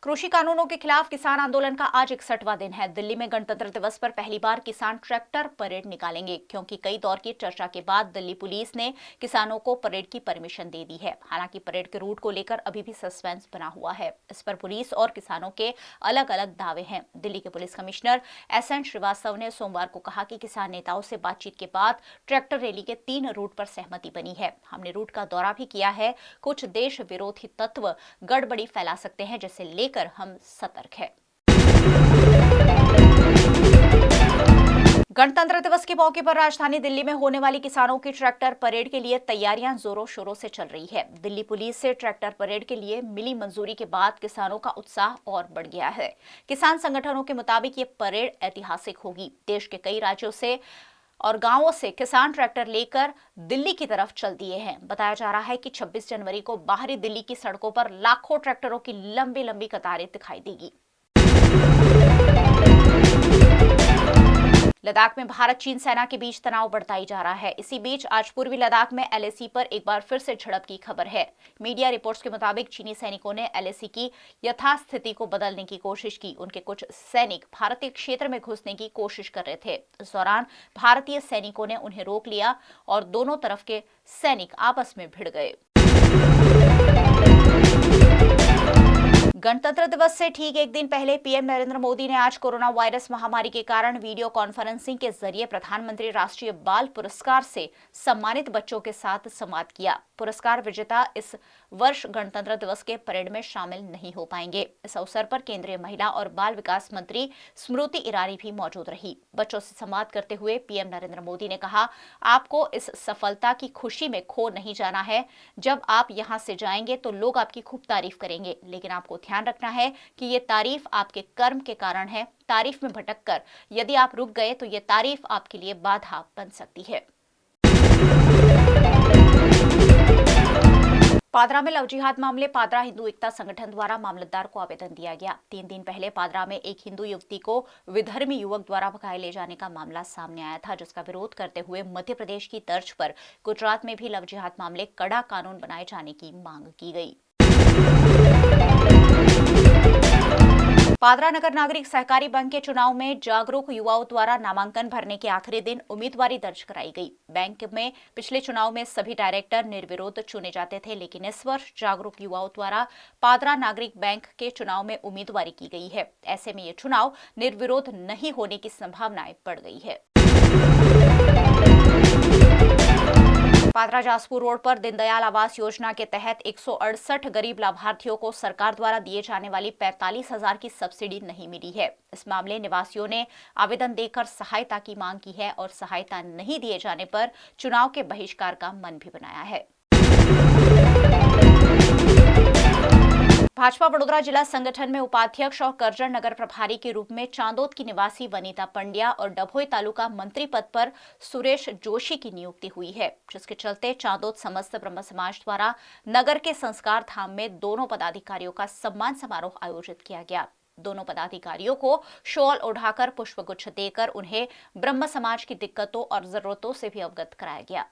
कृषि कानूनों के खिलाफ किसान आंदोलन का आज 61वां दिन है। दिल्ली में गणतंत्र दिवस पर पहली बार किसान ट्रैक्टर परेड निकालेंगे, क्योंकि कई दौर की चर्चा के बाद दिल्ली पुलिस ने किसानों को परेड की परमिशन दे दी है। हालांकि परेड के रूट को लेकर अभी भी सस्पेंस बना हुआ है। इस पर पुलिस और किसानों के अलग अलग दावे हैं। दिल्ली के पुलिस कमिश्नर SN श्रीवास्तव ने सोमवार को कहा कि किसान नेताओं से बातचीत के बाद ट्रैक्टर रैली के 3 रूट पर सहमति बनी है। हमने रूट का दौरा भी किया है। कुछ देश विरोधी तत्व गड़बड़ी फैला सकते हैं, जिसे लेकर हम सतर्क हैं। गणतंत्र दिवस के मौके पर राजधानी दिल्ली में होने वाली किसानों की ट्रैक्टर परेड के लिए तैयारियां जोरों शोरों से चल रही है। दिल्ली पुलिस से ट्रैक्टर परेड के लिए मिली मंजूरी के बाद किसानों का उत्साह और बढ़ गया है। किसान संगठनों के मुताबिक ये परेड ऐतिहासिक होगी। देश के कई राज्यों से और गांवों से किसान ट्रैक्टर लेकर दिल्ली की तरफ चल दिए हैं। बताया जा रहा है कि 26 जनवरी को बाहरी दिल्ली की सड़कों पर लाखों ट्रैक्टरों की लंबी लंबी कतारें दिखाई देगी। लद्दाख में भारत चीन सेना के बीच तनाव बढ़ता ही जा रहा है। इसी बीच आज पूर्वी लद्दाख में LAC पर एक बार फिर से झड़प की खबर है। मीडिया रिपोर्ट्स के मुताबिक चीनी सैनिकों ने LAC की यथास्थिति को बदलने की कोशिश की। उनके कुछ सैनिक भारतीय क्षेत्र में घुसने की कोशिश कर रहे थे। इस दौरान भारतीय सैनिकों ने उन्हें रोक लिया और दोनों तरफ के सैनिक आपस में भिड़ गए। गणतंत्र दिवस से ठीक एक दिन पहले पीएम नरेंद्र मोदी ने आज कोरोना वायरस महामारी के कारण वीडियो कॉन्फ्रेंसिंग के जरिए प्रधानमंत्री राष्ट्रीय बाल पुरस्कार से सम्मानित बच्चों के साथ संवाद किया। पुरस्कार विजेता इस वर्ष गणतंत्र दिवस के परेड में शामिल नहीं हो पाएंगे। इस अवसर पर केंद्रीय महिला और बाल विकास मंत्री स्मृति ईरानी भी मौजूद रही। बच्चों से संवाद करते हुए पीएम नरेंद्र मोदी ने कहा, आपको इस सफलता की खुशी में खो नहीं जाना है। जब आप यहाँ से जाएंगे तो लोग आपकी खूब तारीफ करेंगे, लेकिन आपको ध्यान रखना है कि ये तारीफ आपके कर्म के कारण है। तारीफ में भटककर यदि आप रुक गए तो ये तारीफ आपके लिए बाधा बन सकती है। पादरा में लव जिहाद मामले। पादरा हिंदू एकता संगठन द्वारा मामलतदार को आवेदन दिया गया। 3 दिन पहले पादरा में एक हिंदू युवती को विधर्मी युवक द्वारा भगाए ले जाने का मामला सामने आया था, जिसका विरोध करते हुए मध्य प्रदेश की तर्ज पर गुजरात में भी लव जिहाद मामले कड़ा कानून बनाए जाने की मांग की गई। पादरा नगर नागरिक सहकारी बैंक के चुनाव में जागरूक युवाओं द्वारा नामांकन भरने के आखिरी दिन उम्मीदवारी दर्ज कराई गई। बैंक में पिछले चुनाव में सभी डायरेक्टर निर्विरोध चुने जाते थे, लेकिन इस वर्ष जागरूक युवाओं द्वारा पादरा नागरिक बैंक के चुनाव में उम्मीदवारी की गई है। ऐसे में ये चुनाव निर्विरोध नहीं होने की संभावनाएं बढ़ गई है। पादरा जासपुर रोड पर दीनदयाल आवास योजना के तहत 168 गरीब लाभार्थियों को सरकार द्वारा दिए जाने वाली 45,000 की सब्सिडी नहीं मिली है। इस मामले निवासियों ने आवेदन देकर सहायता की मांग की है और सहायता नहीं दिए जाने पर चुनाव के बहिष्कार का मन भी बनाया है। भाजपा बड़ोदरा जिला संगठन में उपाध्यक्ष और करजन नगर प्रभारी के रूप में चांदोद की निवासी वनीता पंड्या और डभोई तालुका मंत्री पद पर सुरेश जोशी की नियुक्ति हुई है, जिसके चलते चांदोद समस्त ब्रह्म समाज द्वारा नगर के संस्कार धाम में दोनों पदाधिकारियों का सम्मान समारोह आयोजित किया गया। दोनों पदाधिकारियों को शॉल ओढ़ाकर पुष्पगुच्छ देकर उन्हें ब्रह्म समाज की दिक्कतों और जरूरतों से भी अवगत कराया गया।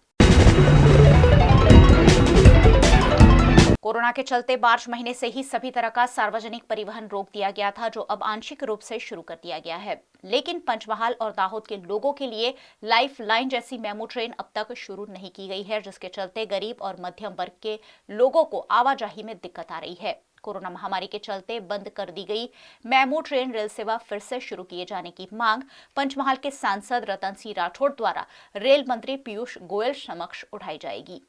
कोरोना के चलते मार्च महीने से ही सभी तरह का सार्वजनिक परिवहन रोक दिया गया था, जो अब आंशिक रूप से शुरू कर दिया गया है। लेकिन पंचमहाल और दाहोद के लोगों के लिए लाइफ लाइन जैसी मेमू ट्रेन अब तक शुरू नहीं की गई है, जिसके चलते गरीब और मध्यम वर्ग के लोगों को आवाजाही में दिक्कत आ रही है। कोरोना महामारी के चलते बंद कर दी गई मेमू ट्रेन रेल सेवा फिर से शुरू किए जाने की मांग पंचमहाल के सांसद रतन सिंह राठौड़ द्वारा रेल मंत्री पीयूष गोयल समक्ष उठाई जाएगी।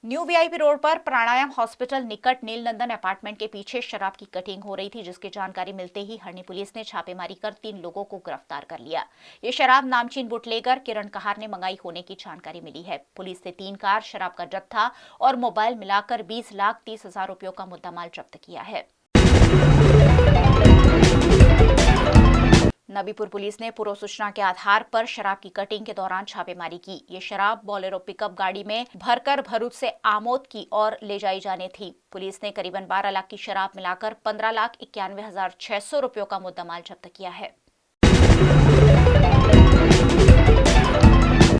न्यू VIP रोड पर प्राणायाम हॉस्पिटल निकट नीलनंदन अपार्टमेंट के पीछे शराब की कटिंग हो रही थी, जिसकी जानकारी मिलते ही हरणी पुलिस ने छापेमारी कर 3 लोगों को गिरफ्तार कर लिया। ये शराब नामचीन बुटलेगर किरण कहार ने मंगाई होने की जानकारी मिली है। पुलिस ने 3 कार, शराब का जत्था और मोबाइल मिलाकर 20,30,000 रुपयों का मुद्दामाल जब्त किया है। नबीपुर पुलिस ने पूर्व सूचना के आधार पर शराब की कटिंग के दौरान छापेमारी की। ये शराब बोलेरो पिकअप गाड़ी में भरकर भरूच से आमोद की ओर ले जाई जानी थी। पुलिस ने करीबन 12 लाख की शराब मिलाकर 15,91,600 रुपयों का मुद्दामाल जब्त किया है।